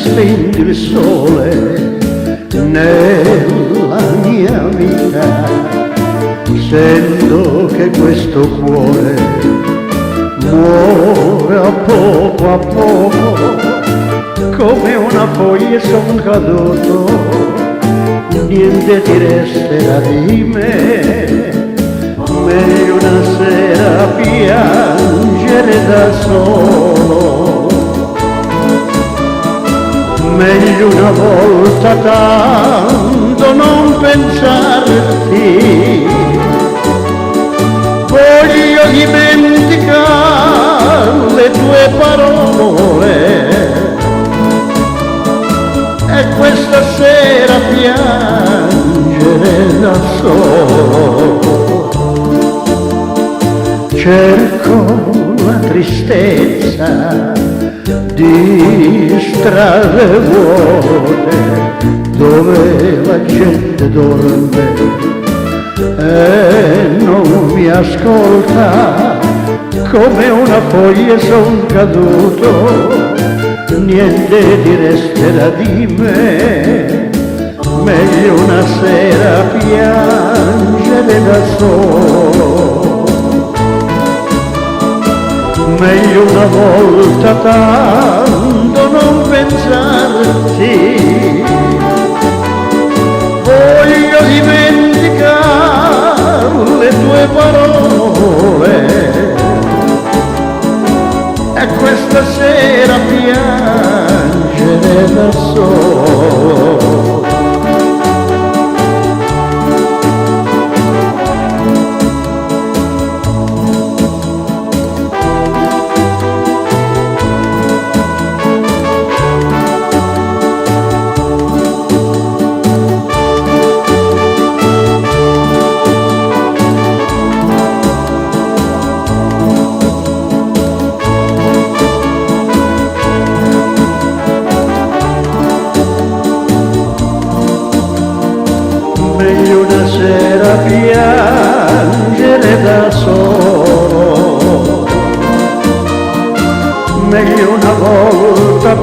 stendi il sole nella mia vita, sento che questo cuore muore a poco, come una foglia son caduto, niente ti resterà di me, meglio una sera piangere da solo, meglio una volta tanto non pensarti, voglio dimenticare le tue parole e questa sera piangere da solo. Cerco la tristezza di strade vuote dove la gente dorme e non mi ascolta, come una foglia son caduto, niente ti resterà di me, meglio una sera piangere da solo, meglio una volta tanto non pensarti, voglio dimenticare le tue parole e questa sera piangere da solo. Meglio una sera piangere da solo, meglio una volta